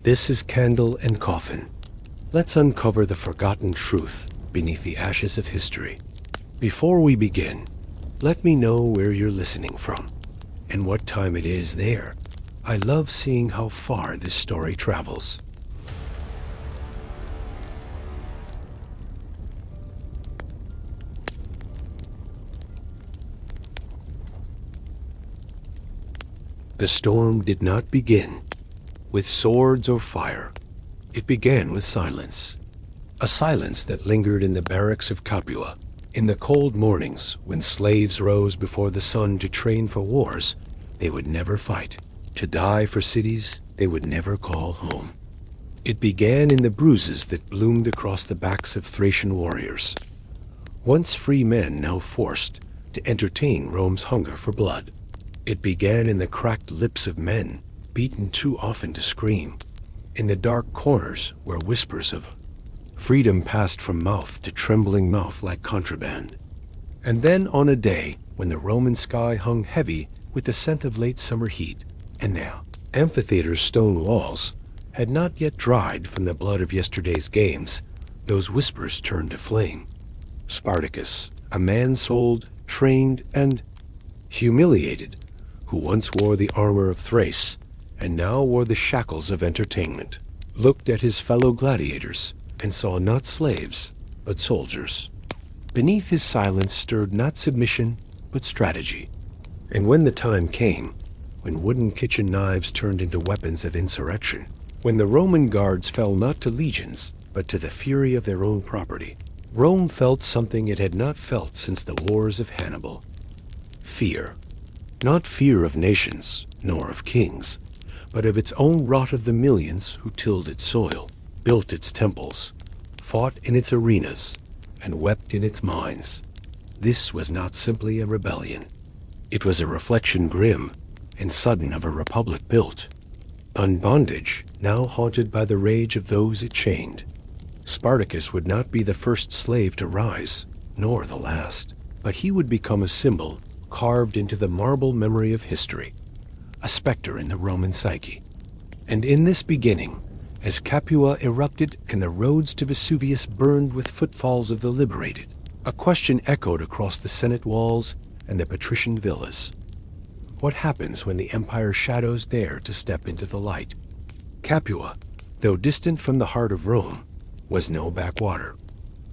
This is Candle and Coffin. Let's uncover the forgotten truth beneath the ashes of history. Before we begin, let me know where you're listening from and what time it is there. I love seeing how far this story travels. The storm did not begin with swords or fire. It began with silence. A silence that lingered in the barracks of Capua. In the cold mornings, when slaves rose before the sun to train for wars they would never fight, to die for cities they would never call home. It began in the bruises that bloomed across the backs of Thracian warriors. Once free men, now forced to entertain Rome's hunger for blood. It began in the cracked lips of men, beaten too often to scream, in the dark corners where whispers of freedom passed from mouth to trembling mouth like contraband. And then on a day when the Roman sky hung heavy with the scent of late summer heat, and the amphitheater's stone walls had not yet dried from the blood of yesterday's games, those whispers turned to flame. Spartacus, a man sold, trained, and humiliated, who once wore the armor of Thrace and now wore the shackles of entertainment, looked at his fellow gladiators and saw not slaves, but soldiers. Beneath his silence stirred not submission, but strategy. And when the time came, when wooden kitchen knives turned into weapons of insurrection, when the Roman guards fell not to legions, but to the fury of their own property, Rome felt something it had not felt since the wars of Hannibal. Fear. Not fear of nations, nor of kings, but of its own rot of the millions who tilled its soil, built its temples, fought in its arenas, and wept in its mines. This was not simply a rebellion. It was a reflection grim and sudden of a republic built on bondage, now haunted by the rage of those it chained. Spartacus would not be the first slave to rise, nor the last, but he would become a symbol carved into the marble memory of history, a specter in the Roman psyche. And in this beginning, as Capua erupted and the roads to Vesuvius burned with footfalls of the liberated, a question echoed across the Senate walls and the patrician villas. What happens when the empire's shadows dare to step into the light? Capua, though distant from the heart of Rome, was no backwater.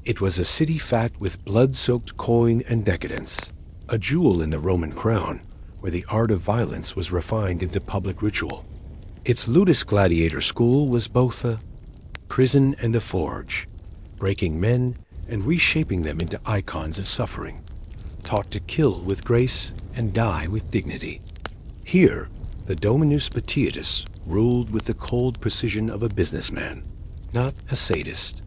It was a city fat with blood-soaked coin and decadence, a jewel in the Roman crown, where the art of violence was refined into public ritual. Its Ludus gladiator school was both a prison and a forge, breaking men and reshaping them into icons of suffering, taught to kill with grace and die with dignity. Here, the Dominus Batiatus ruled with the cold precision of a businessman, not a sadist.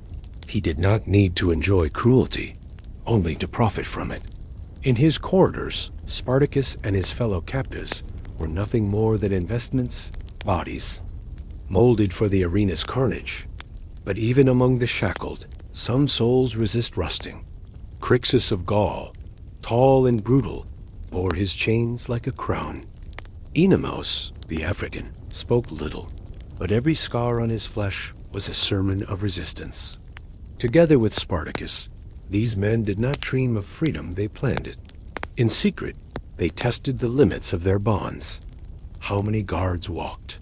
He did not need to enjoy cruelty, only to profit from it. In his corridors, Spartacus and his fellow captives were nothing more than investments, bodies, molded for the arena's carnage. But even among the shackled, some souls resist rusting. Crixus of Gaul, tall and brutal, bore his chains like a crown. Enemos, the African, spoke little, but every scar on his flesh was a sermon of resistance. Together with Spartacus, these men did not dream of freedom, they planned it. In secret, they tested the limits of their bonds. How many guards walked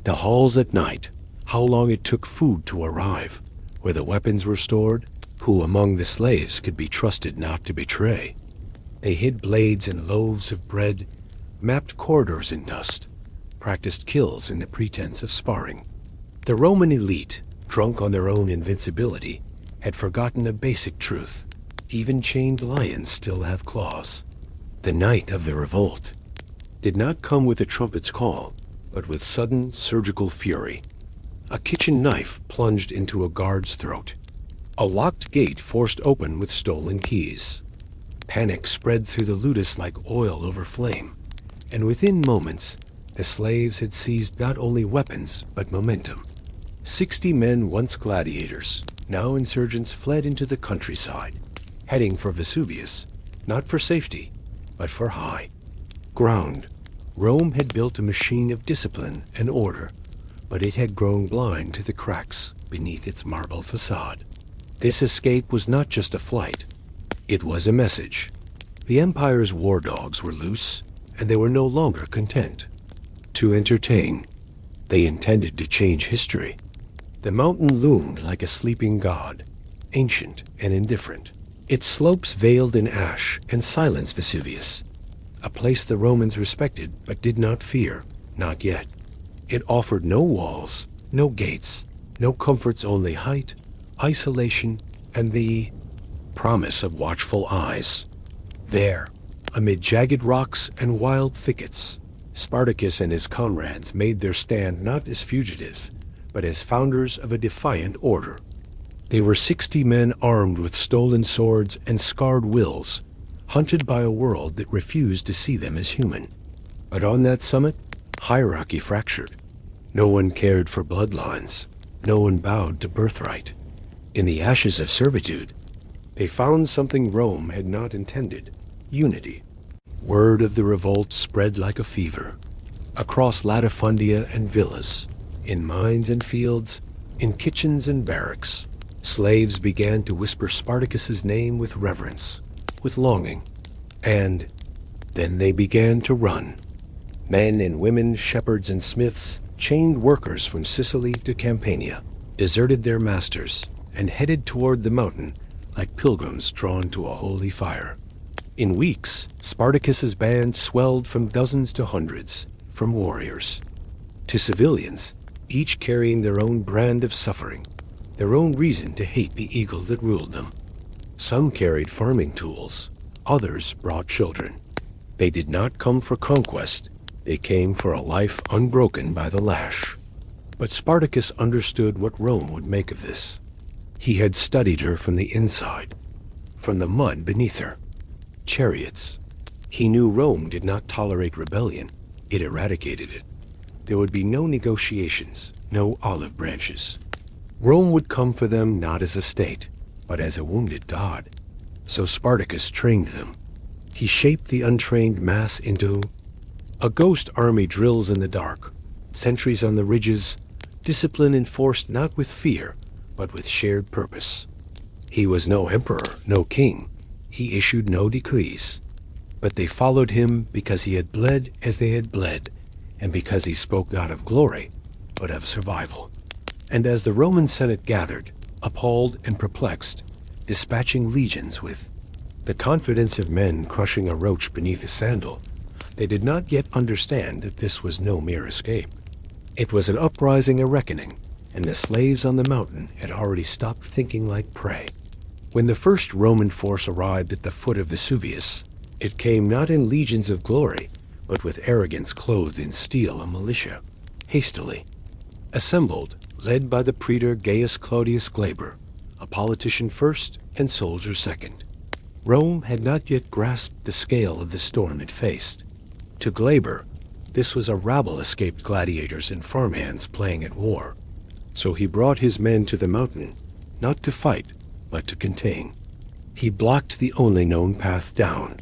the halls at night, how long it took food to arrive, where the weapons were stored, who among the slaves could be trusted not to betray. They hid blades in loaves of bread, mapped corridors in dust, practiced kills in the pretense of sparring. The Roman elite, drunk on their own invincibility, had forgotten a basic truth. Even chained lions still have claws. The night of the revolt did not come with a trumpet's call, but with sudden surgical fury. A kitchen knife plunged into a guard's throat. A locked gate forced open with stolen keys. Panic spread through the ludus like oil over flame, and within moments, the slaves had seized not only weapons, but momentum. 60 men, once gladiators, now insurgents, fled into the countryside, heading for Vesuvius, not for safety, but for high ground. Rome had built a machine of discipline and order, but it had grown blind to the cracks beneath its marble facade. This escape was not just a flight. It was a message. The Empire's war dogs were loose, and they were no longer content to entertain. They intended to change history. The mountain loomed like a sleeping god, ancient and indifferent. Its slopes veiled in ash and silenced Vesuvius, a place the Romans respected but did not fear, not yet. It offered no walls, no gates, no comforts, only height, isolation, and the promise of watchful eyes. There, amid jagged rocks and wild thickets, Spartacus and his comrades made their stand not as fugitives, but as founders of a defiant order. They were 60 men armed with stolen swords and scarred wills, hunted by a world that refused to see them as human. But on that summit, hierarchy fractured. No one cared for bloodlines. No one bowed to birthright. In the ashes of servitude, they found something Rome had not intended: unity. Word of the revolt spread like a fever. Across latifundia and villas, in mines and fields, in kitchens and barracks, slaves began to whisper Spartacus's name with reverence, with longing. And then they began to run. Men and women, shepherds and smiths, chained workers from Sicily to Campania, deserted their masters and headed toward the mountain like pilgrims drawn to a holy fire. In weeks, Spartacus's band swelled from dozens to hundreds, from warriors to civilians, each carrying their own brand of suffering, their own reason to hate the eagle that ruled them. Some carried farming tools, others brought children. They did not come for conquest, they came for a life unbroken by the lash. But Spartacus understood what Rome would make of this. He had studied her from the inside, from the mud beneath her. Chariots. He knew Rome did not tolerate rebellion, it eradicated it. There would be no negotiations, no olive branches. Rome would come for them not as a state, but as a wounded god. So Spartacus trained them. He shaped the untrained mass into a ghost army. Drills in the dark, sentries on the ridges, discipline enforced not with fear, but with shared purpose. He was no emperor, no king. He issued no decrees. But they followed him because he had bled as they had bled, and because he spoke not of glory, but of survival. And as the Roman Senate gathered, appalled and perplexed, dispatching legions with the confidence of men crushing a roach beneath a sandal, they did not yet understand that this was no mere escape. It was an uprising, a reckoning, and the slaves on the mountain had already stopped thinking like prey. When the first Roman force arrived at the foot of Vesuvius, it came not in legions of glory, but with arrogance clothed in steel, a militia, hastily assembled, led by the praetor Gaius Claudius Glaber, a politician first and soldier second. Rome had not yet grasped the scale of the storm it faced. To Glaber, this was a rabble escaped gladiators and farmhands playing at war. So he brought his men to the mountain, not to fight, but to contain. He blocked the only known path down,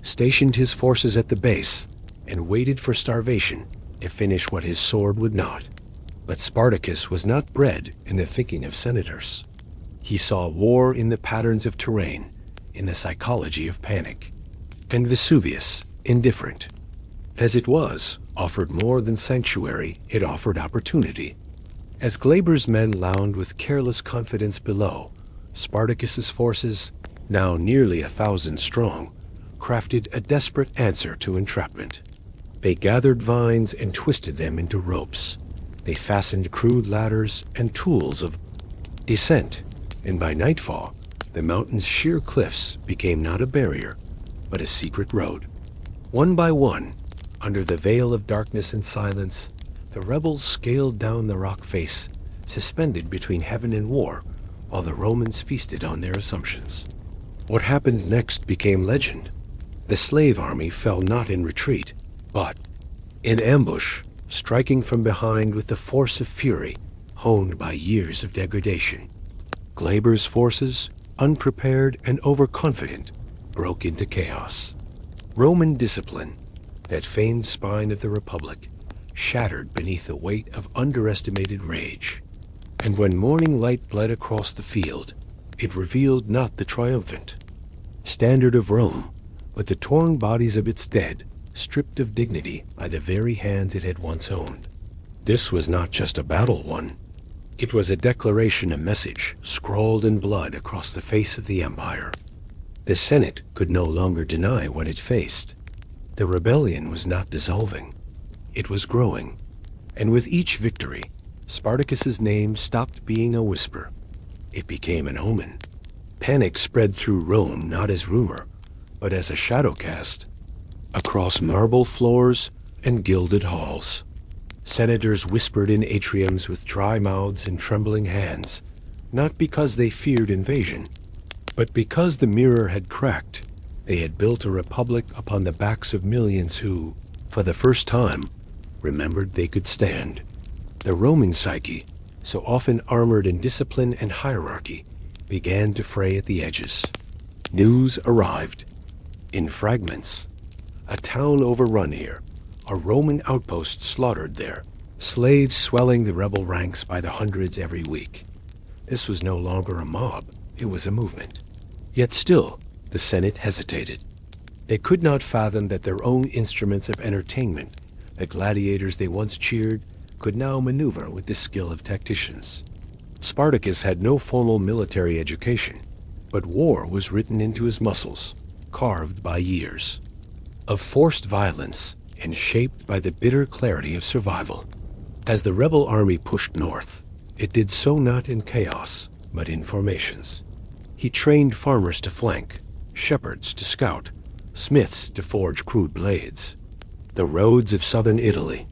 stationed his forces at the base, and waited for starvation to finish what his sword would not. But Spartacus was not bred in the thinking of senators. He saw war in the patterns of terrain, in the psychology of panic. And Vesuvius, indifferent as it was, offered more than sanctuary, it offered opportunity. As Glaber's men lounged with careless confidence below, Spartacus's forces, now nearly 1,000 strong, crafted a desperate answer to entrapment. They gathered vines and twisted them into ropes. They fastened crude ladders and tools of descent, and by nightfall, the mountain's sheer cliffs became not a barrier, but a secret road. One by one, under the veil of darkness and silence, the rebels scaled down the rock face, suspended between heaven and war, while the Romans feasted on their assumptions. What happened next became legend. The slave army fell not in retreat, but in ambush, striking from behind with the force of fury, honed by years of degradation. Glaber's forces, unprepared and overconfident, broke into chaos. Roman discipline, that famed spine of the Republic, shattered beneath the weight of underestimated rage. And when morning light bled across the field, it revealed not the triumphant standard of Rome, but the torn bodies of its dead, stripped of dignity by the very hands it had once owned. This was not just a battle won. It was a declaration, a message, scrawled in blood across the face of the empire. The Senate could no longer deny what it faced. The rebellion was not dissolving. It was growing. And with each victory, Spartacus's name stopped being a whisper. It became an omen. Panic spread through Rome not as rumor, but as a shadow cast across marble floors and gilded halls. Senators whispered in atriums with dry mouths and trembling hands, not because they feared invasion, but because the mirror had cracked. They had built a republic upon the backs of millions who, for the first time, remembered they could stand. The Roman psyche, so often armored in discipline and hierarchy, began to fray at the edges. News arrived. In fragments. A town overrun here. A Roman outpost slaughtered there. Slaves swelling the rebel ranks by the hundreds every week. This was no longer a mob. It was a movement. Yet still, the Senate hesitated. They could not fathom that their own instruments of entertainment, the gladiators they once cheered, could now maneuver with the skill of tacticians. Spartacus had no formal military education, but war was written into his muscles, carved by years of forced violence and shaped by the bitter clarity of survival. As the rebel army pushed north, it did so not in chaos, but in formations. He trained farmers to flank, shepherds to scout, smiths to forge crude blades. The roads of southern Italy,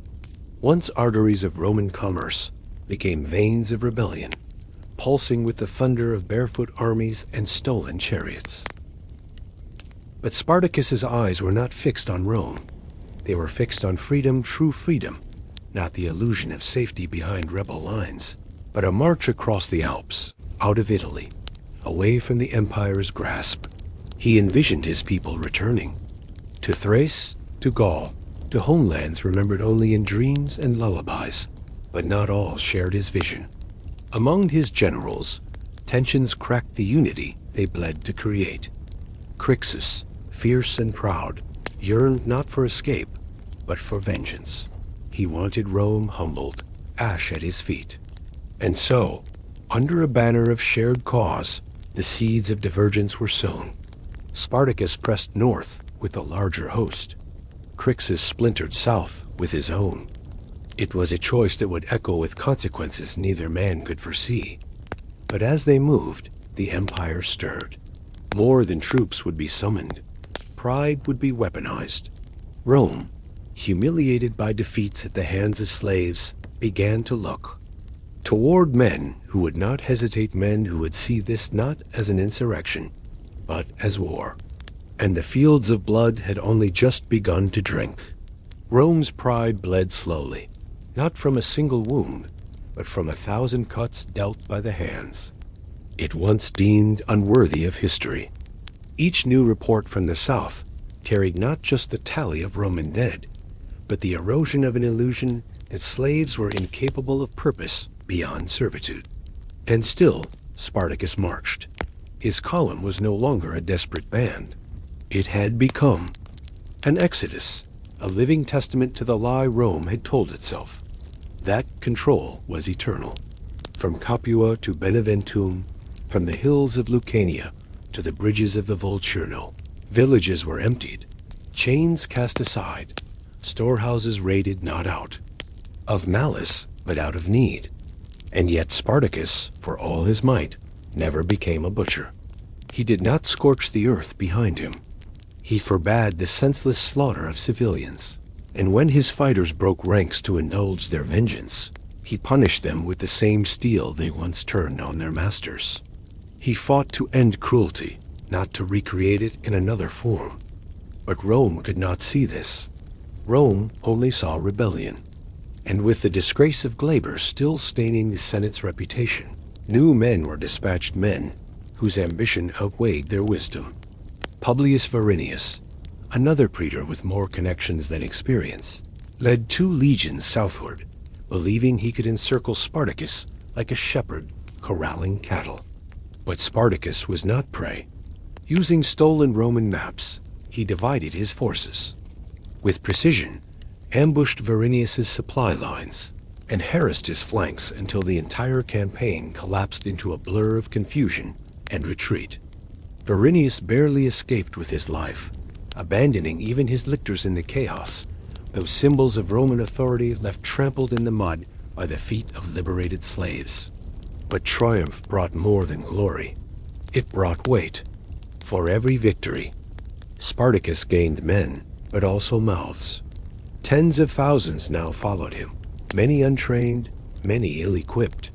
once arteries of Roman commerce, became veins of rebellion, pulsing with the thunder of barefoot armies and stolen chariots. But Spartacus's eyes were not fixed on Rome. They were fixed on freedom, true freedom, not the illusion of safety behind rebel lines, but a march across the Alps, out of Italy, away from the empire's grasp. He envisioned his people returning, to Thrace, to Gaul, to homelands remembered only in dreams and lullabies, but not all shared his vision. Among his generals, tensions cracked the unity they bled to create. Crixus, fierce and proud, yearned not for escape, but for vengeance. He wanted Rome humbled, ash at his feet. And so, under a banner of shared cause, the seeds of divergence were sown. Spartacus pressed north with a larger host. Crixus splintered south with his own. It was a choice that would echo with consequences neither man could foresee. But as they moved, the empire stirred. More than troops would be summoned. Pride would be weaponized. Rome, humiliated by defeats at the hands of slaves, began to look toward men who would not hesitate, men who would see this not as an insurrection, but as war. And the fields of blood had only just begun to drink. Rome's pride bled slowly, not from a single wound, but from 1,000 cuts dealt by the hands it once deemed unworthy of history. Each new report from the south carried not just the tally of Roman dead, but the erosion of an illusion that slaves were incapable of purpose beyond servitude. And still, Spartacus marched. His column was no longer a desperate band. It had become an exodus, a living testament to the lie Rome had told itself. That control was eternal. From Capua to Beneventum, from the hills of Lucania to the bridges of the Volturno, villages were emptied, chains cast aside, storehouses raided not out of malice, but out of need. And yet Spartacus, for all his might, never became a butcher. He did not scorch the earth behind him. He forbade the senseless slaughter of civilians. And when his fighters broke ranks to indulge their vengeance, he punished them with the same steel they once turned on their masters. He fought to end cruelty, not to recreate it in another form. But Rome could not see this. Rome only saw rebellion. And with the disgrace of Glaber still staining the Senate's reputation, new men were dispatched, men whose ambition outweighed their wisdom. Publius Varinius, another praetor with more connections than experience, led 2 legions southward, believing he could encircle Spartacus like a shepherd corralling cattle. But Spartacus was not prey. Using stolen Roman maps, he divided his forces. With precision, ambushed Verinius's supply lines and harassed his flanks until the entire campaign collapsed into a blur of confusion and retreat. Verinius barely escaped with his life, abandoning even his lictors in the chaos, those symbols of Roman authority left trampled in the mud by the feet of liberated slaves. But triumph brought more than glory. It brought weight. For every victory, Spartacus gained men, but also mouths. Tens of thousands now followed him, many untrained, many ill-equipped.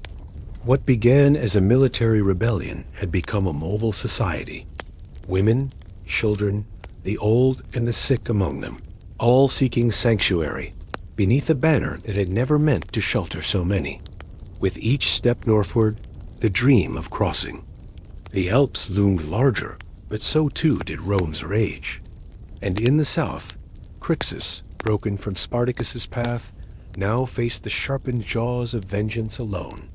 What began as a military rebellion had become a mobile society. Women, children, the old and the sick among them, all seeking sanctuary beneath a banner that had never meant to shelter so many. With each step northward, the dream of crossing. The Alps loomed larger, but so too did Rome's rage. And in the south, Crixus, broken from Spartacus's path, now faced the sharpened jaws of vengeance alone.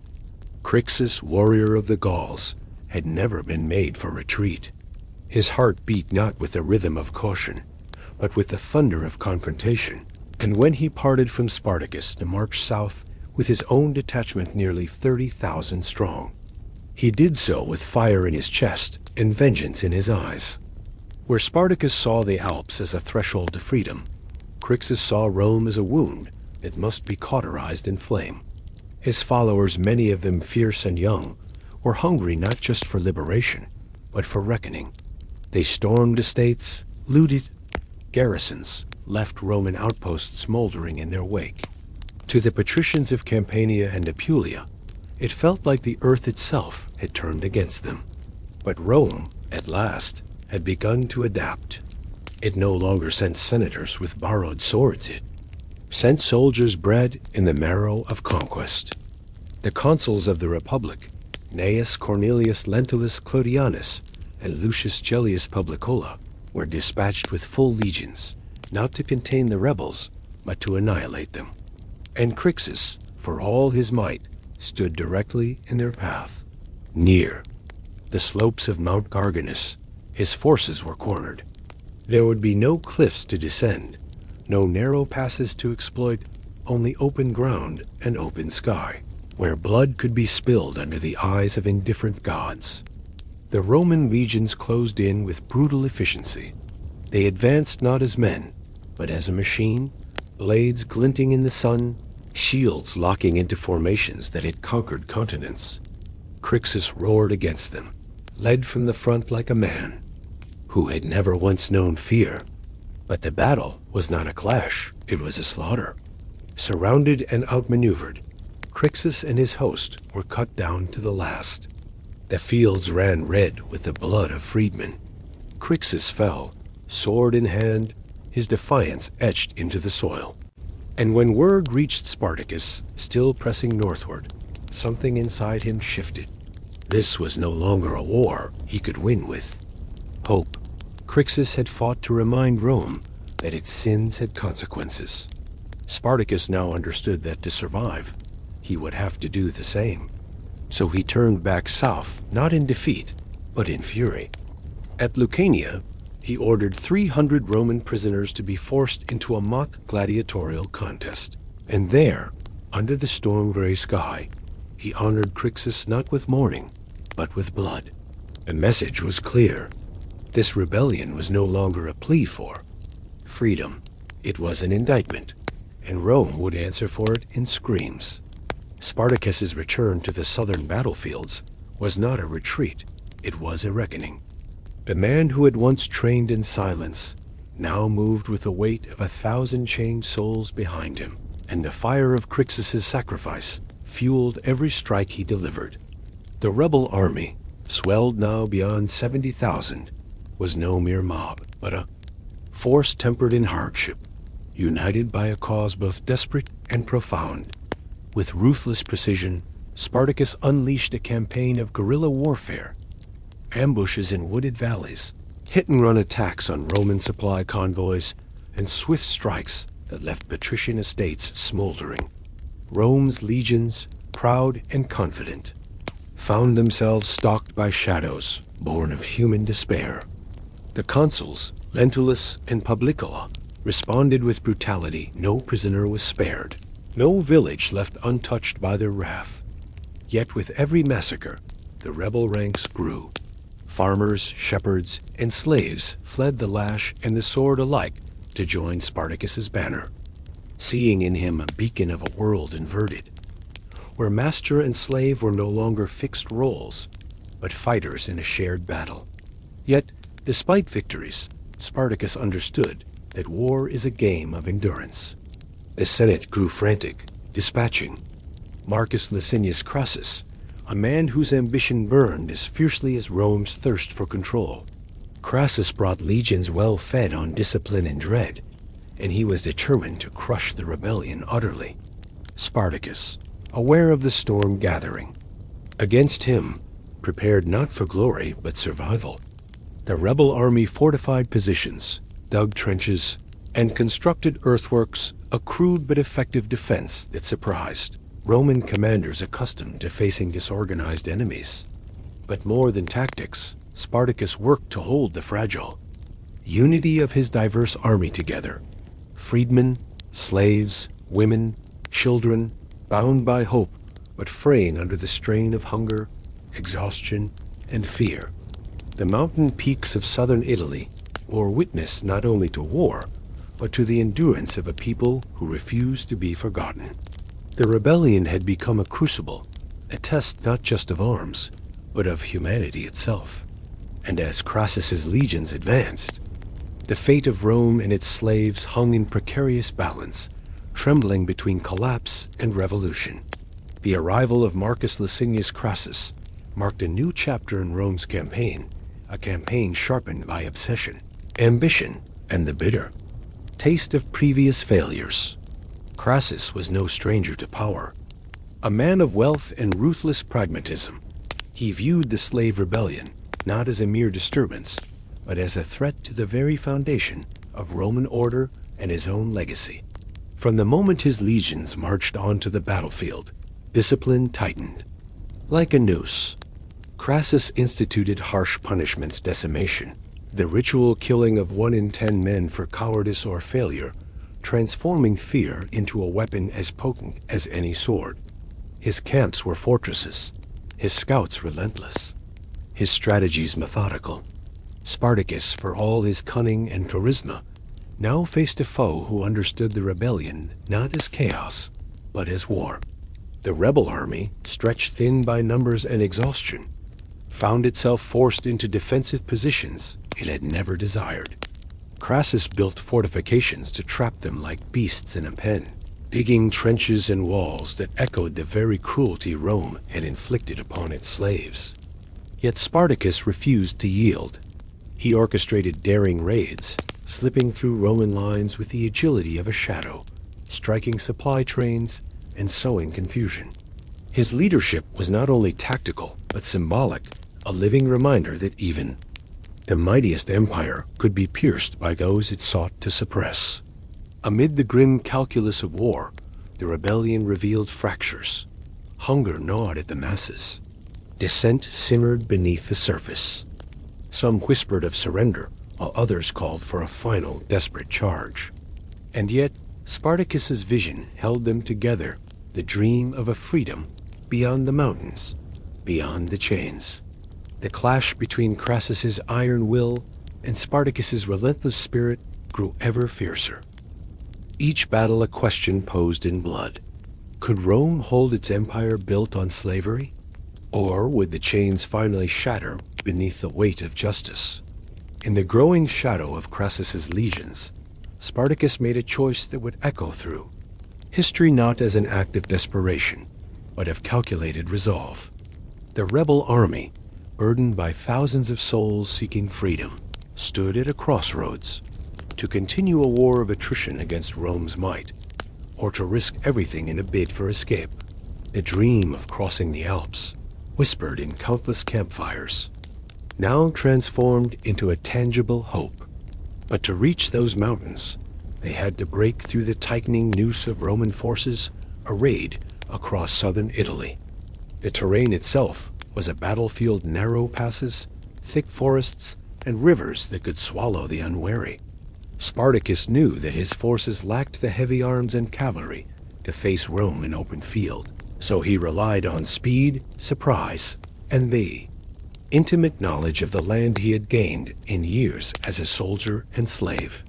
Crixus, warrior of the Gauls, had never been made for retreat. His heart beat not with the rhythm of caution, but with the thunder of confrontation. And when he parted from Spartacus to march south with his own detachment nearly 30,000 strong, he did so with fire in his chest and vengeance in his eyes. Where Spartacus saw the Alps as a threshold to freedom, Crixus saw Rome as a wound that must be cauterized in flame. His followers, many of them fierce and young, were hungry not just for liberation, but for reckoning. They stormed estates, looted garrisons, left Roman outposts smoldering in their wake. To the patricians of Campania and Apulia, it felt like the earth itself had turned against them. But Rome, at last, had begun to adapt. It no longer sent senators with borrowed swords. It sent soldiers bred in the marrow of conquest. The consuls of the Republic, Gnaeus Cornelius Lentulus Clodianus and Lucius Gellius Publicola, were dispatched with full legions, not to contain the rebels, but to annihilate them. And Crixus, for all his might, stood directly in their path. Near the slopes of Mount Garganus, his forces were cornered. There would be no cliffs to descend, no narrow passes to exploit, only open ground and open sky, where blood could be spilled under the eyes of indifferent gods. The Roman legions closed in with brutal efficiency. They advanced not as men, but as a machine, blades glinting in the sun, shields locking into formations that had conquered continents. Crixus roared against them, led from the front like a man who had never once known fear. But the battle was not a clash, it was a slaughter. Surrounded and outmaneuvered, Crixus and his host were cut down to the last. The fields ran red with the blood of freedmen. Crixus fell, sword in hand, his defiance etched into the soil. And when word reached Spartacus, still pressing northward, something inside him shifted. This was no longer a war he could win with hope. Crixus had fought to remind Rome that its sins had consequences. Spartacus now understood that to survive, he would have to do the same. So he turned back south, not in defeat, but in fury. At Lucania, he ordered 300 Roman prisoners to be forced into a mock gladiatorial contest. And there, under the storm-gray sky, he honored Crixus not with mourning, but with blood. The message was clear. This rebellion was no longer a plea for freedom. It was an indictment, and Rome would answer for it in screams. Spartacus's return to the southern battlefields was not a retreat, it was a reckoning. The man who had once trained in silence now moved with the weight of 1,000 chained souls behind him, and the fire of Crixus's sacrifice fueled every strike he delivered. The rebel army, swelled now beyond 70,000, was no mere mob, but a force tempered in hardship, united by a cause both desperate and profound. With ruthless precision, Spartacus unleashed a campaign of guerrilla warfare, ambushes in wooded valleys, hit-and-run attacks on Roman supply convoys, and swift strikes that left patrician estates smoldering. Rome's legions, proud and confident, found themselves stalked by shadows born of human despair. The consuls, Lentulus and Publicola, responded with brutality. No prisoner was spared, no village left untouched by their wrath. Yet with every massacre, the rebel ranks grew. Farmers, shepherds, and slaves fled the lash and the sword alike to join Spartacus's banner, seeing in him a beacon of a world inverted, where master and slave were no longer fixed roles, but fighters in a shared battle. Yet, despite victories, Spartacus understood that war is a game of endurance. The Senate grew frantic, dispatching Marcus Licinius Crassus, a man whose ambition burned as fiercely as Rome's thirst for control. Crassus brought legions well fed on discipline and dread, and he was determined to crush the rebellion utterly. Spartacus, aware of the storm gathering, against him, prepared not for glory but survival. The rebel army fortified positions, dug trenches, and constructed earthworks, a crude but effective defense that surprised Roman commanders accustomed to facing disorganized enemies. But more than tactics, Spartacus worked to hold the fragile unity of his diverse army together. Freedmen, slaves, women, children, bound by hope, but fraying under the strain of hunger, exhaustion, and fear. The mountain peaks of southern Italy bore witness not only to war, but to the endurance of a people who refused to be forgotten. The rebellion had become a crucible, a test not just of arms, but of humanity itself. And as Crassus's legions advanced, the fate of Rome and its slaves hung in precarious balance, trembling between collapse and revolution. The arrival of Marcus Licinius Crassus marked a new chapter in Rome's campaign, a campaign sharpened by obsession, ambition, and the bitter taste of previous failures. Crassus was no stranger to power. A man of wealth and ruthless pragmatism, he viewed the slave rebellion not as a mere disturbance, but as a threat to the very foundation of Roman order and his own legacy. From the moment his legions marched onto the battlefield, discipline tightened. Like a noose, Crassus instituted harsh punishments: decimation, the ritual killing of 1 in 10 men for cowardice or failure, transforming fear into a weapon as potent as any sword. His camps were fortresses, his scouts relentless, his strategies methodical. Spartacus, for all his cunning and charisma, now faced a foe who understood the rebellion not as chaos, but as war. The rebel army, stretched thin by numbers and exhaustion, found itself forced into defensive positions it had never desired. Crassus built fortifications to trap them like beasts in a pen, digging trenches and walls that echoed the very cruelty Rome had inflicted upon its slaves. Yet Spartacus refused to yield. He orchestrated daring raids, slipping through Roman lines with the agility of a shadow, striking supply trains and sowing confusion. His leadership was not only tactical, but symbolic, a living reminder that even the mightiest empire could be pierced by those it sought to suppress. Amid the grim calculus of war, the rebellion revealed fractures. Hunger gnawed at the masses. Dissent simmered beneath the surface. Some whispered of surrender, while others called for a final, desperate charge. And yet, Spartacus's vision held them together, the dream of a freedom beyond the mountains, beyond the chains. The clash between Crassus's iron will and Spartacus's relentless spirit grew ever fiercer. Each battle a question posed in blood. Could Rome hold its empire built on slavery? Or would the chains finally shatter beneath the weight of justice? In the growing shadow of Crassus's legions, Spartacus made a choice that would echo through history, not as an act of desperation, but of calculated resolve. The rebel army, burdened by thousands of souls seeking freedom, stood at a crossroads: to continue a war of attrition against Rome's might, or to risk everything in a bid for escape. The dream of crossing the Alps, whispered in countless campfires, now transformed into a tangible hope. But to reach those mountains, They had to break through the tightening noose of Roman forces arrayed across southern Italy. The terrain itself was a battlefield, narrow passes, thick forests, and rivers that could swallow the unwary. Spartacus knew that his forces lacked the heavy arms and cavalry to face Rome in open field, so he relied on speed, surprise, and the intimate knowledge of the land he had gained in years as a soldier and slave.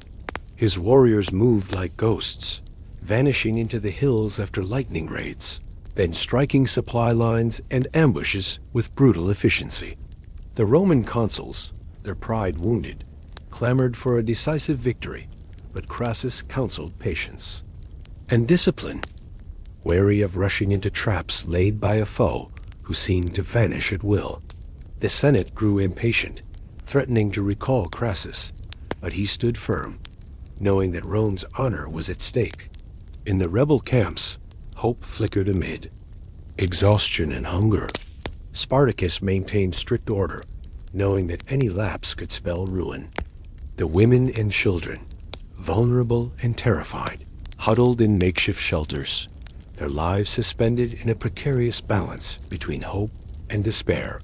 His warriors moved like ghosts, vanishing into the hills after lightning raids, then striking supply lines and ambushes with brutal efficiency. The Roman consuls, their pride wounded, clamored for a decisive victory, but Crassus counseled patience and discipline, wary of rushing into traps laid by a foe who seemed to vanish at will. The Senate grew impatient, threatening to recall Crassus, but he stood firm, knowing that Rome's honor was at stake. In the rebel camps, hope flickered amid exhaustion and hunger. Spartacus maintained strict order, knowing that any lapse could spell ruin. The women and children, vulnerable and terrified, huddled in makeshift shelters, their lives suspended in a precarious balance between hope and despair.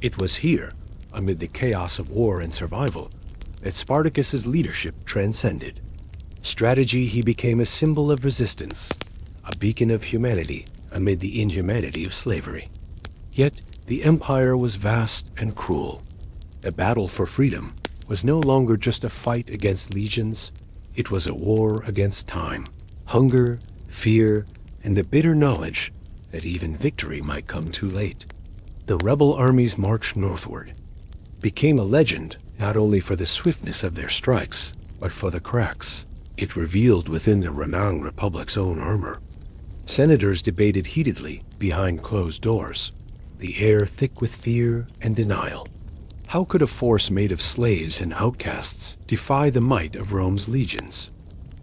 It was here, amid the chaos of war and survival, that Spartacus's leadership transcended. Strategy, he became a symbol of resistance, a beacon of humanity amid the inhumanity of slavery. Yet the empire was vast and cruel. The battle for freedom was no longer just a fight against legions, it was a war against time, hunger, fear, and the bitter knowledge that even victory might come too late. The rebel armies marched northward, became a legend not only for the swiftness of their strikes, but for the cracks it revealed within the renowned republic's own armor. Senators debated heatedly behind closed doors, the air thick with fear and denial. How could a force made of slaves and outcasts defy the might of Rome's legions?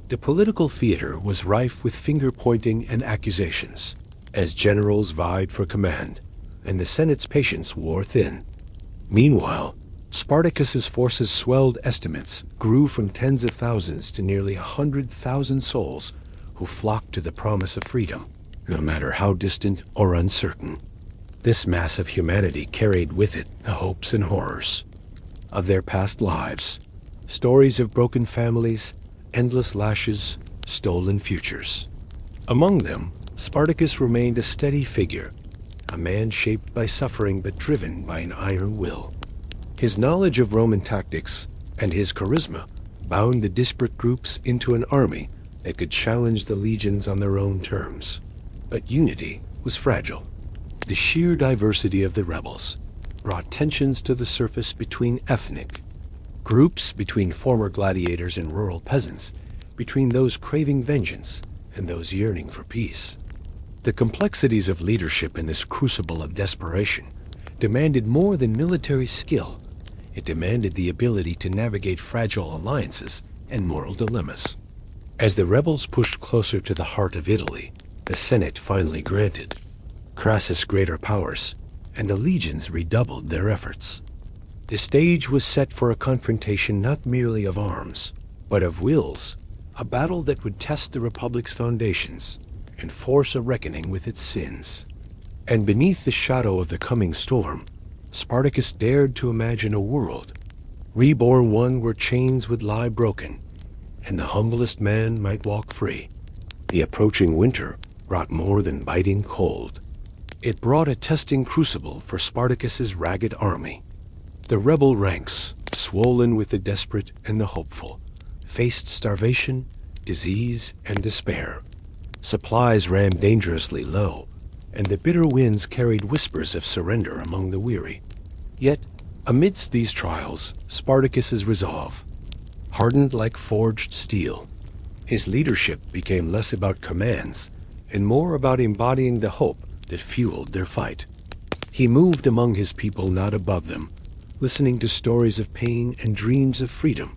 The political theater was rife with finger-pointing and accusations, as generals vied for command, and the Senate's patience wore thin. Meanwhile, Spartacus's forces' swelled estimates grew from tens of thousands to nearly 100,000 souls who flocked to the promise of freedom, no matter how distant or uncertain. This mass of humanity carried with it the hopes and horrors of their past lives, stories of broken families, endless lashes, stolen futures. Among them, Spartacus remained a steady figure, a man shaped by suffering but driven by an iron will. His knowledge of Roman tactics and his charisma bound the disparate groups into an army that could challenge the legions on their own terms. But unity was fragile. The sheer diversity of the rebels brought tensions to the surface between ethnic groups, between former gladiators and rural peasants, between those craving vengeance and those yearning for peace. The complexities of leadership in this crucible of desperation demanded more than military skill. It demanded the ability to navigate fragile alliances and moral dilemmas. As the rebels pushed closer to the heart of Italy, the Senate finally granted Crassus greater powers, and the legions redoubled their efforts. The stage was set for a confrontation not merely of arms, but of wills, a battle that would test the Republic's foundations and force a reckoning with its sins. And beneath the shadow of the coming storm, Spartacus dared to imagine a world, reborn one where chains would lie broken, and the humblest man might walk free. The approaching winter brought more than biting cold. It brought a testing crucible for Spartacus's ragged army. The rebel ranks, swollen with the desperate and the hopeful, faced starvation, disease, and despair. Supplies ran dangerously low, and the bitter winds carried whispers of surrender among the weary. Yet, amidst these trials, Spartacus's resolve hardened like forged steel. His leadership became less about commands and more about embodying the hope that fueled their fight. He moved among his people, not above them, listening to stories of pain and dreams of freedom,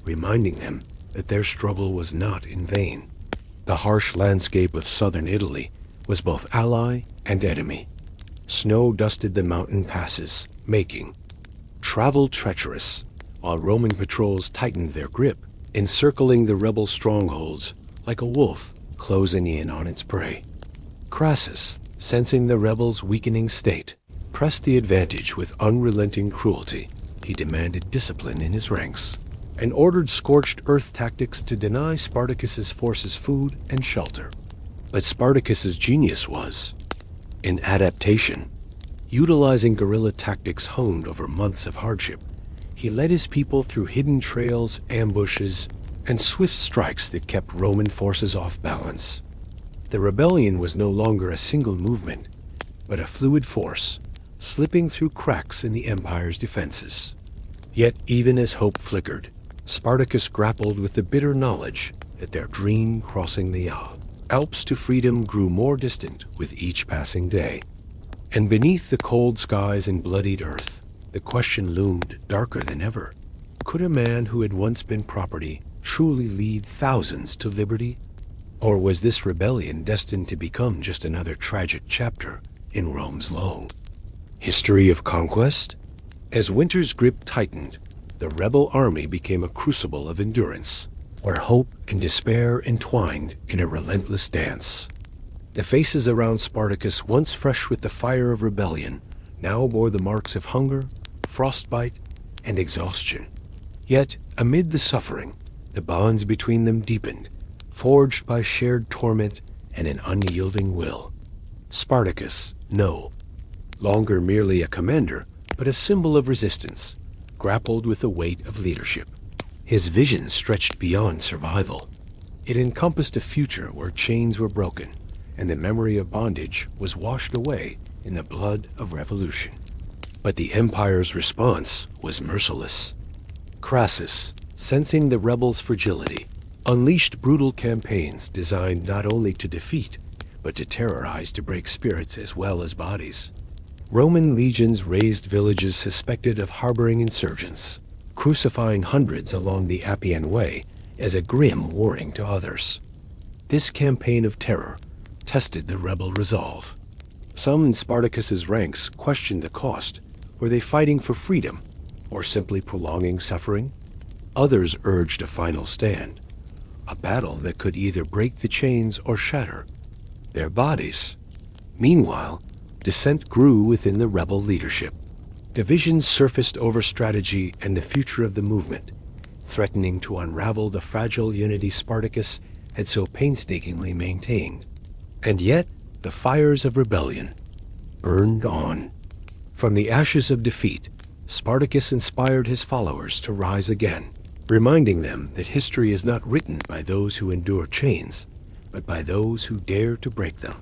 reminding them that their struggle was not in vain. The harsh landscape of southern Italy was both ally and enemy. Snow dusted the mountain passes, making travel treacherous, while Roman patrols tightened their grip encircling the rebel strongholds like a wolf closing in on its prey. Crassus, sensing the rebels' weakening state, pressed the advantage with unrelenting cruelty. He demanded discipline in his ranks and ordered scorched earth tactics to deny Spartacus's forces food and shelter. But Spartacus's genius was in adaptation. Utilizing guerrilla tactics honed over months of hardship, he led his people through hidden trails, ambushes, and swift strikes that kept Roman forces off balance. The rebellion was no longer a single movement, but a fluid force, slipping through cracks in the empire's defenses. Yet even as hope flickered, Spartacus grappled with the bitter knowledge that their dream crossing the Alps to freedom grew more distant with each passing day. And beneath the cold skies and bloodied earth, the question loomed darker than ever. Could a man who had once been property truly lead thousands to liberty? Or was this rebellion destined to become just another tragic chapter in Rome's long history of conquest? As winter's grip tightened, the rebel army became a crucible of endurance, where hope and despair entwined in a relentless dance. The faces around Spartacus, once fresh with the fire of rebellion, now bore the marks of hunger, frostbite, and exhaustion. Yet, amid the suffering, the bonds between them deepened, forged by shared torment and an unyielding will. Spartacus, no longer merely a commander, but a symbol of resistance, grappled with the weight of leadership. His vision stretched beyond survival. It encompassed a future where chains were broken, and the memory of bondage was washed away in the blood of revolution. But the empire's response was merciless. Crassus, sensing the rebels' fragility, unleashed brutal campaigns designed not only to defeat, but to terrorize, to break spirits as well as bodies. Roman legions razed villages suspected of harboring insurgents, crucifying hundreds along the Appian Way as a grim warning to others. This campaign of terror tested the rebel resolve. Some in Spartacus's ranks questioned the cost. Were they fighting for freedom, or simply prolonging suffering? Others urged a final stand, a battle that could either break the chains or shatter their bodies. Meanwhile, dissent grew within the rebel leadership. Divisions surfaced over strategy and the future of the movement, threatening to unravel the fragile unity Spartacus had so painstakingly maintained. And yet, the fires of rebellion burned on. From the ashes of defeat, Spartacus inspired his followers to rise again, reminding them that history is not written by those who endure chains, but by those who dare to break them.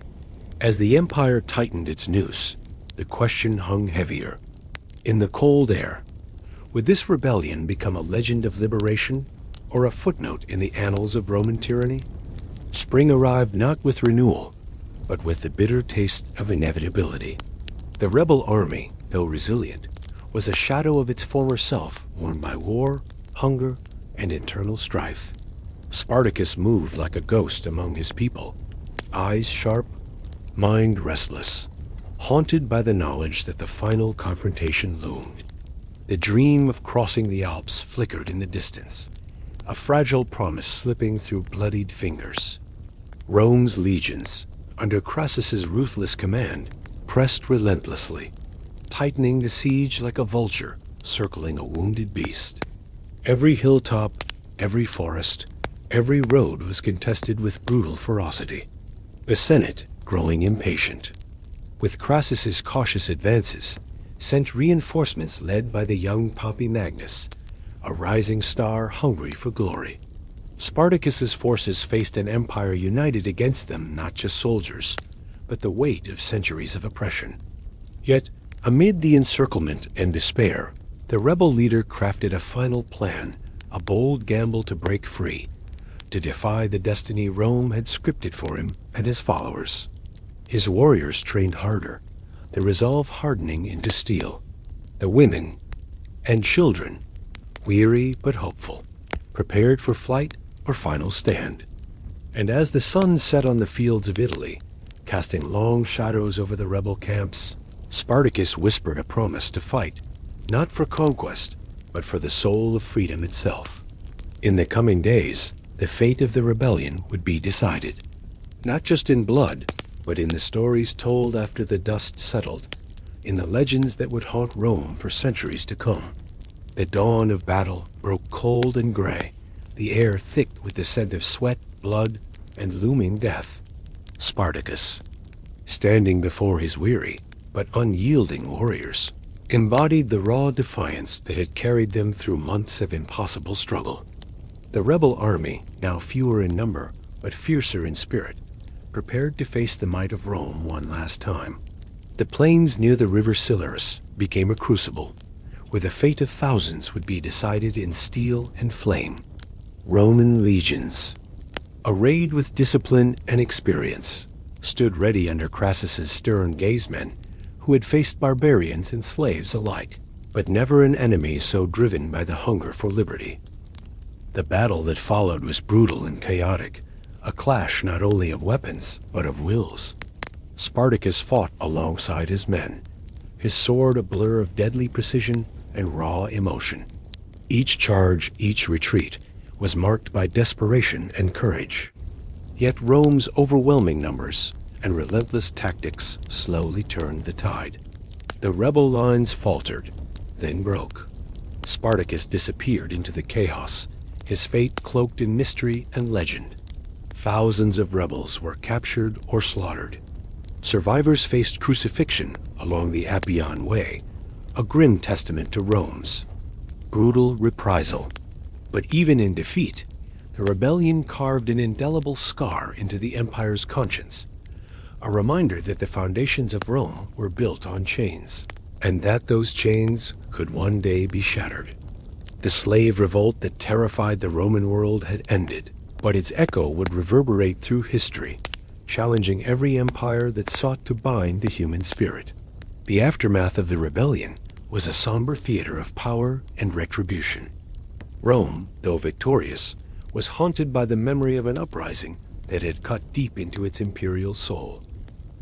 As the empire tightened its noose, the question hung heavier. In the cold air, would this rebellion become a legend of liberation or a footnote in the annals of Roman tyranny? Spring arrived not with renewal, but with the bitter taste of inevitability. The rebel army, though resilient, was a shadow of its former self, worn by war, hunger, and internal strife. Spartacus moved like a ghost among his people, eyes sharp, mind restless, haunted by the knowledge that the final confrontation loomed. The dream of crossing the Alps flickered in the distance, a fragile promise slipping through bloodied fingers. Rome's legions, under Crassus's ruthless command, pressed relentlessly, tightening the siege like a vulture circling a wounded beast. Every hilltop, every forest, every road was contested with brutal ferocity. The Senate, growing impatient, with Crassus's cautious advances, sent reinforcements led by the young Pompey Magnus, a rising star hungry for glory. Spartacus's forces faced an empire united against them, not just soldiers, but the weight of centuries of oppression. Yet, amid the encirclement and despair, the rebel leader crafted a final plan, a bold gamble to break free, to defy the destiny Rome had scripted for him and his followers. His warriors trained harder, the resolve hardening into steel. The women and children, weary but hopeful, prepared for flight or final stand. And as the sun set on the fields of Italy, casting long shadows over the rebel camps, Spartacus whispered a promise to fight, not for conquest, but for the soul of freedom itself. In the coming days, the fate of the rebellion would be decided, not just in blood, but in the stories told after the dust settled, in the legends that would haunt Rome for centuries to come. The dawn of battle broke cold and gray, the air thick with the scent of sweat, blood, and looming death. Spartacus, standing before his weary but unyielding warriors, embodied the raw defiance that had carried them through months of impossible struggle. The rebel army, now fewer in number but fiercer in spirit, prepared to face the might of Rome one last time. The plains near the river Silurus became a crucible, where the fate of thousands would be decided in steel and flame. Roman legions, arrayed with discipline and experience, stood ready under Crassus's stern gazemen, who had faced barbarians and slaves alike, but never an enemy so driven by the hunger for liberty. The battle that followed was brutal and chaotic, a clash not only of weapons, but of wills. Spartacus fought alongside his men, his sword a blur of deadly precision and raw emotion. Each charge, each retreat, was marked by desperation and courage. Yet Rome's overwhelming numbers and relentless tactics slowly turned the tide. The rebel lines faltered, then broke. Spartacus disappeared into the chaos, his fate cloaked in mystery and legend. Thousands of rebels were captured or slaughtered. Survivors faced crucifixion along the Appian Way, a grim testament to Rome's brutal reprisal. But even in defeat, the rebellion carved an indelible scar into the empire's conscience, a reminder that the foundations of Rome were built on chains, and that those chains could one day be shattered. The slave revolt that terrified the Roman world had ended, but its echo would reverberate through history, challenging every empire that sought to bind the human spirit. The aftermath of the rebellion was a somber theater of power and retribution. Rome, though victorious, was haunted by the memory of an uprising that had cut deep into its imperial soul.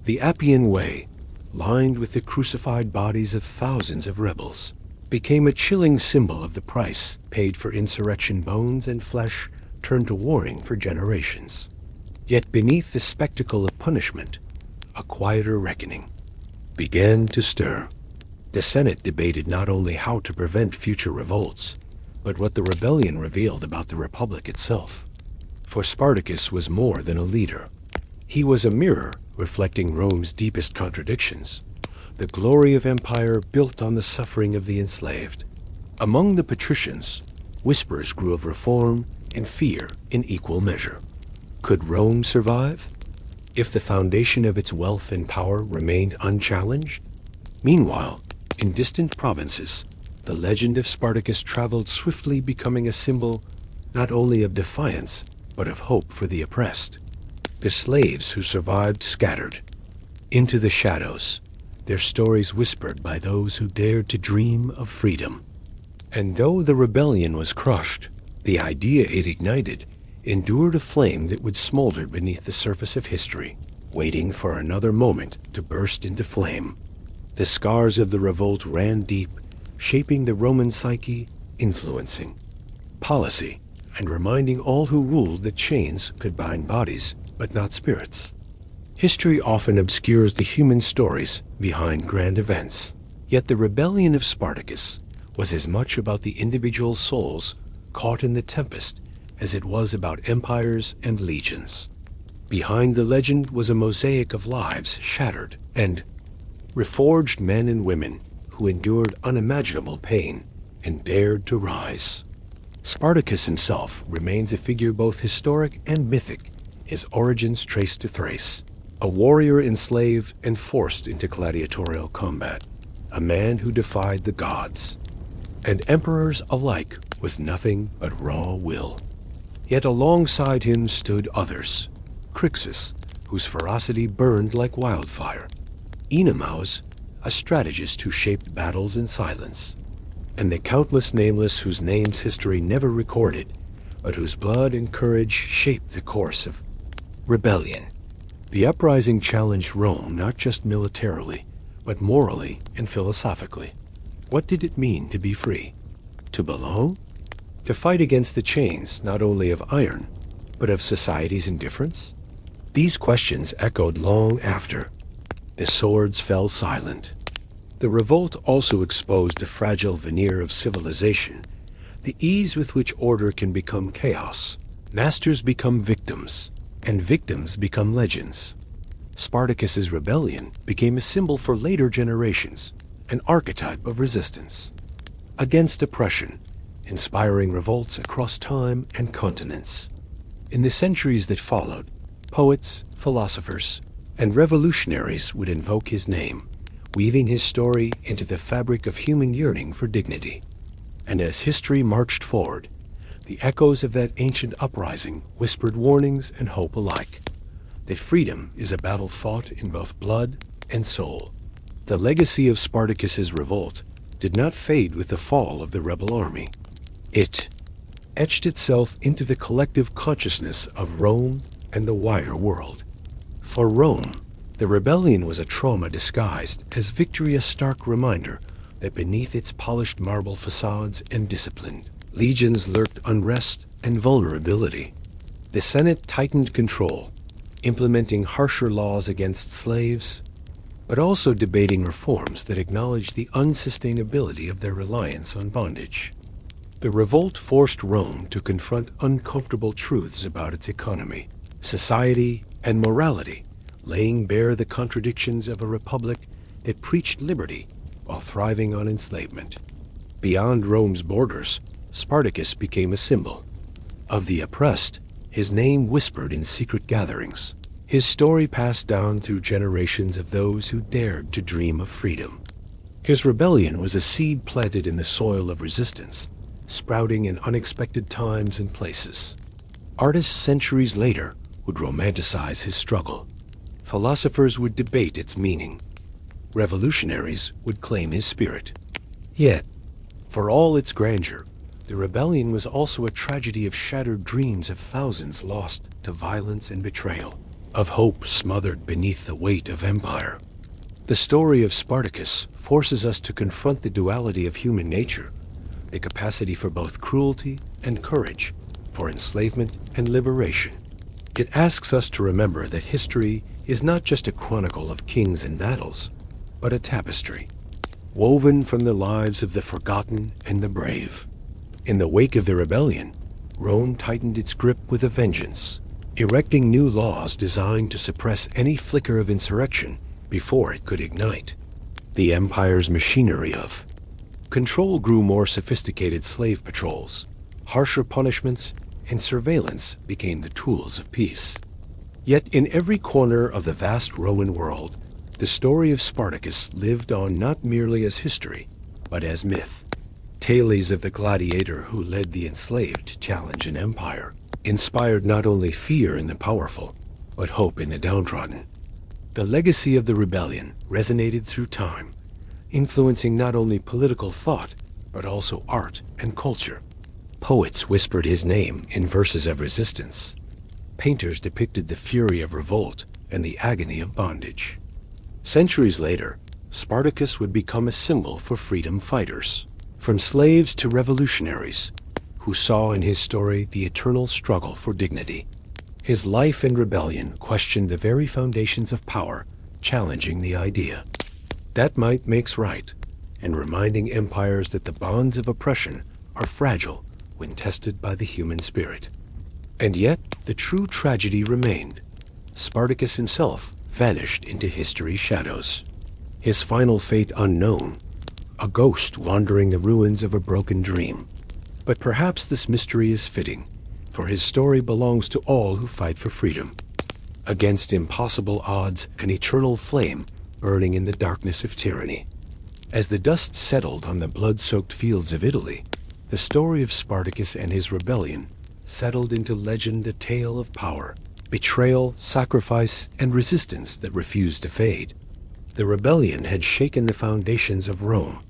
The Appian Way, lined with the crucified bodies of thousands of rebels, became a chilling symbol of the price paid for insurrection. Bones and flesh turned to warning for generations. Yet beneath the spectacle of punishment, a quieter reckoning began to stir. The Senate debated not only how to prevent future revolts, but what the rebellion revealed about the Republic itself. For Spartacus was more than a leader. He was a mirror reflecting Rome's deepest contradictions, the glory of empire built on the suffering of the enslaved. Among the patricians, whispers grew of reform and fear in equal measure. Could Rome survive if the foundation of its wealth and power remained unchallenged? Meanwhile, in distant provinces, the legend of Spartacus traveled swiftly, becoming a symbol not only of defiance, but of hope for the oppressed. The slaves who survived scattered into the shadows, their stories whispered by those who dared to dream of freedom. And though the rebellion was crushed, the idea it ignited endured a flame that would smolder beneath the surface of history, waiting for another moment to burst into flame. The scars of the revolt ran deep, shaping the Roman psyche, influencing policy, and reminding all who ruled that chains could bind bodies, but not spirits. History often obscures the human stories behind grand events, yet the rebellion of Spartacus was as much about the individual souls caught in the tempest as it was about empires and legions. Behind the legend was a mosaic of lives shattered and reforged, men and women who endured unimaginable pain and dared to rise. Spartacus himself remains a figure both historic and mythic, his origins traced to Thrace, a warrior enslaved and forced into gladiatorial combat, a man who defied the gods, and emperors alike with nothing but raw will. Yet alongside him stood others, Crixus, whose ferocity burned like wildfire, Enemaus, a strategist who shaped battles in silence, and the countless nameless whose names history never recorded, but whose blood and courage shaped the course of rebellion. The uprising challenged Rome not just militarily, but morally and philosophically. What did it mean to be free? To belong? To fight against the chains not only of iron, but of society's indifference? These questions echoed long after the swords fell silent. The revolt also exposed the fragile veneer of civilization, the ease with which order can become chaos. Masters become victims, and victims become legends. Spartacus's rebellion became a symbol for later generations, an archetype of resistance against oppression, inspiring revolts across time and continents. In the centuries that followed, poets, philosophers, and revolutionaries would invoke his name, weaving his story into the fabric of human yearning for dignity. And as history marched forward, the echoes of that ancient uprising whispered warnings and hope alike, that freedom is a battle fought in both blood and soul. The legacy of Spartacus's revolt did not fade with the fall of the rebel army. It etched itself into the collective consciousness of Rome and the wider world. For Rome, the rebellion was a trauma disguised as victory, a stark reminder that beneath its polished marble facades and disciplined legions lurked unrest and vulnerability. The Senate tightened control, implementing harsher laws against slaves, but also debating reforms that acknowledged the unsustainability of their reliance on bondage. The revolt forced Rome to confront uncomfortable truths about its economy, society, and morality, laying bare the contradictions of a republic that preached liberty while thriving on enslavement. Beyond Rome's borders, Spartacus became a symbol of the oppressed, his name whispered in secret gatherings, his story passed down through generations of those who dared to dream of freedom. His rebellion was a seed planted in the soil of resistance, sprouting in unexpected times and places. Artists centuries later would romanticize his struggle. Philosophers would debate its meaning. Revolutionaries would claim his spirit. Yet, for all its grandeur, the rebellion was also a tragedy of shattered dreams of thousands lost to violence and betrayal, of hope smothered beneath the weight of empire. The story of Spartacus forces us to confront the duality of human nature, the capacity for both cruelty and courage, for enslavement and liberation. It asks us to remember that history is not just a chronicle of kings and battles, but a tapestry, woven from the lives of the forgotten and the brave. In the wake of the rebellion, Rome tightened its grip with a vengeance, erecting new laws designed to suppress any flicker of insurrection before it could ignite. The empire's machinery of control grew more sophisticated. Slave patrols, harsher punishments, and surveillance became the tools of peace. Yet in every corner of the vast Roman world, the story of Spartacus lived on not merely as history, but as myth. Tales of the gladiator who led the enslaved to challenge an empire inspired not only fear in the powerful, but hope in the downtrodden. The legacy of the rebellion resonated through time, influencing not only political thought, but also art and culture. Poets whispered his name in verses of resistance. Painters depicted the fury of revolt and the agony of bondage. Centuries later, Spartacus would become a symbol for freedom fighters, from slaves to revolutionaries, who saw in his story the eternal struggle for dignity. His life and rebellion questioned the very foundations of power, challenging the idea that might makes right, and reminding empires that the bonds of oppression are fragile when tested by the human spirit. And yet, the true tragedy remained. Spartacus himself vanished into history's shadows, his final fate unknown, a ghost wandering the ruins of a broken dream. But perhaps this mystery is fitting, for his story belongs to all who fight for freedom. Against impossible odds, an eternal flame burning in the darkness of tyranny. As the dust settled on the blood-soaked fields of Italy, the story of Spartacus and his rebellion settled into legend, a tale of power, betrayal, sacrifice, and resistance that refused to fade. The rebellion had shaken the foundations of Rome,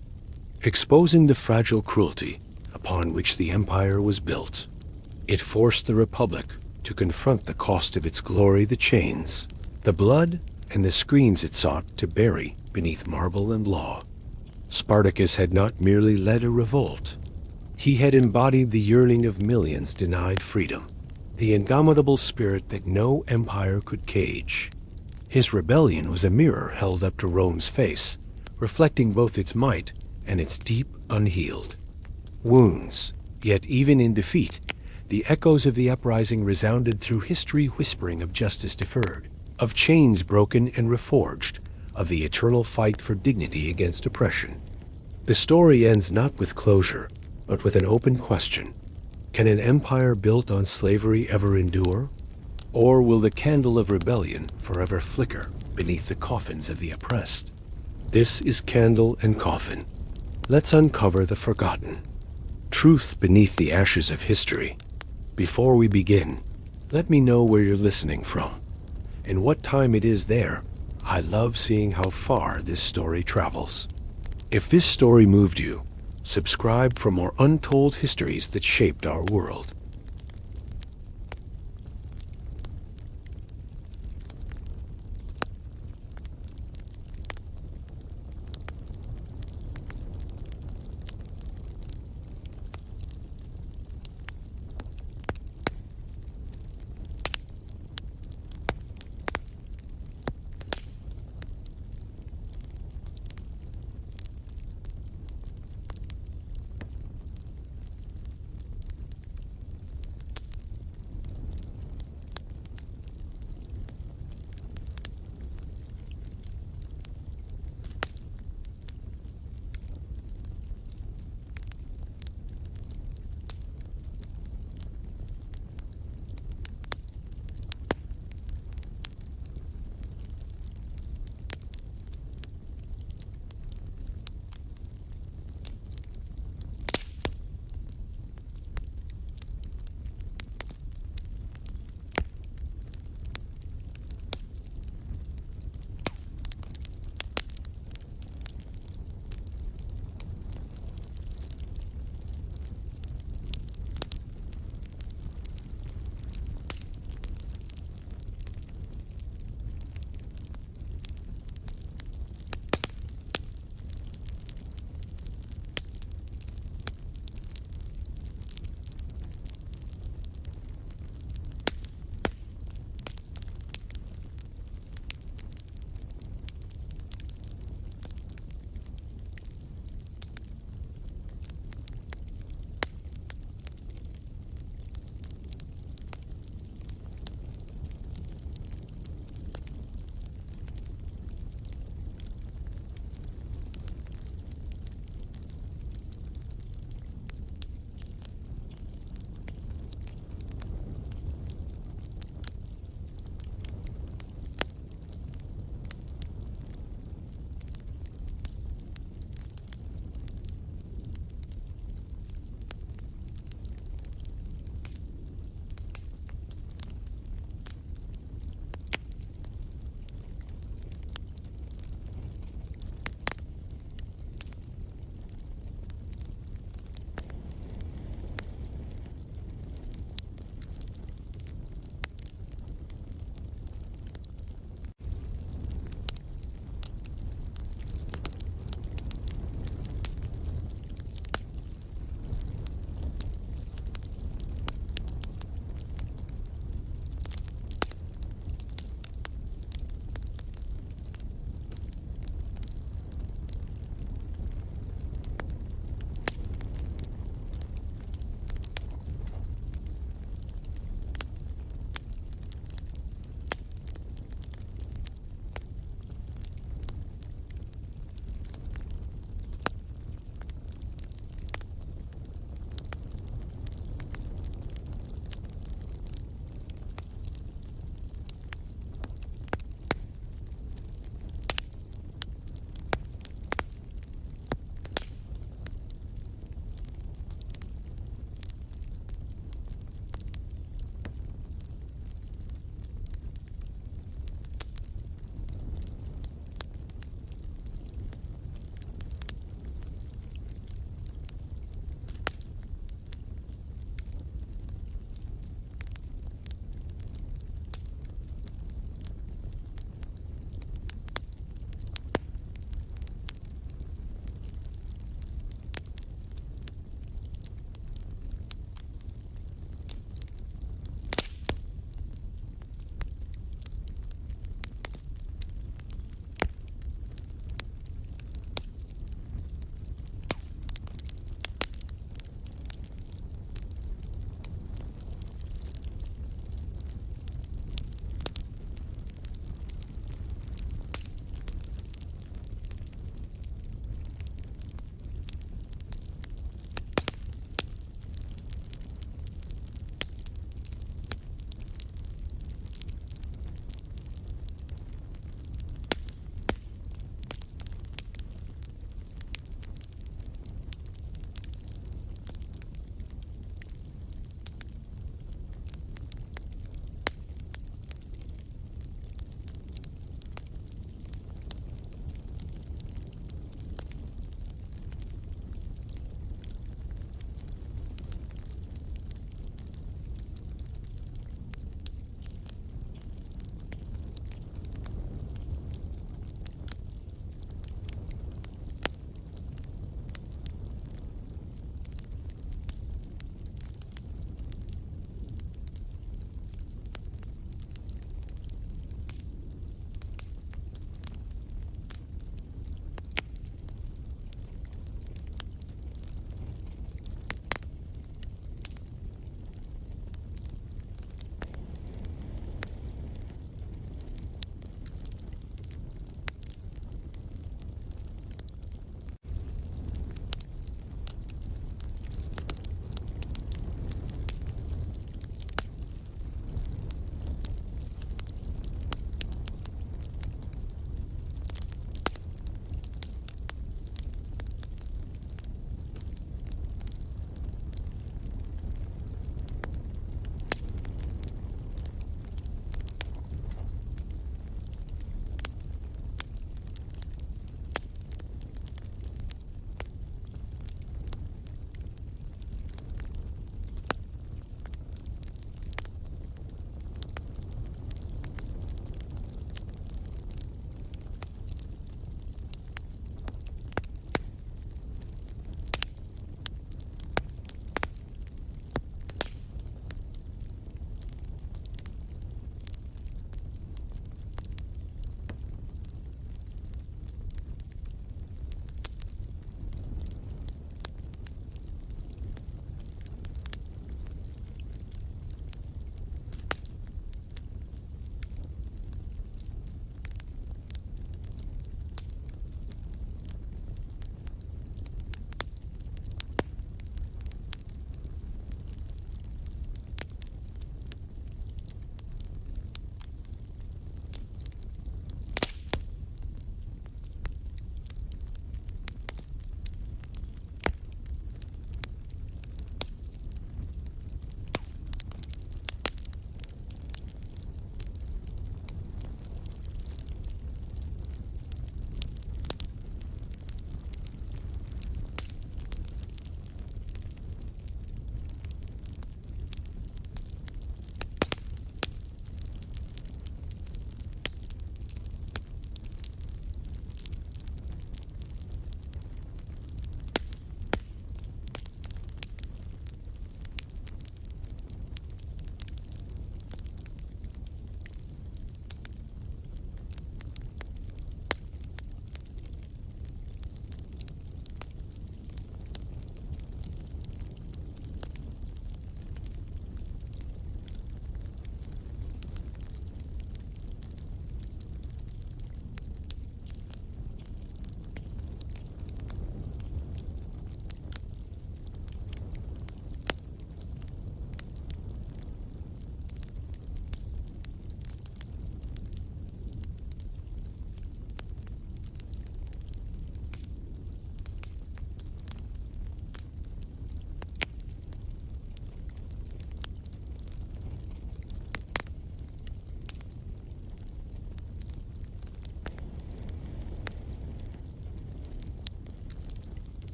exposing the fragile cruelty upon which the empire was built. It forced the Republic to confront the cost of its glory, the chains, the blood, and the screams it sought to bury beneath marble and law. Spartacus had not merely led a revolt. He had embodied the yearning of millions denied freedom, the indomitable spirit that no empire could cage. His rebellion was a mirror held up to Rome's face, reflecting both its might and its deep unhealed wounds. Yet even in defeat, the echoes of the uprising resounded through history, whispering of justice deferred, of chains broken and reforged, of the eternal fight for dignity against oppression. The story ends not with closure, but with an open question. Can an empire built on slavery ever endure? Or will the candle of rebellion forever flicker beneath the coffins of the oppressed? This is Candle and Coffin. Let's uncover the forgotten truth beneath the ashes of history. Before we begin, let me know where you're listening from and what time it is there. I love seeing how far this story travels. If this story moved you, subscribe for more untold histories that shaped our world.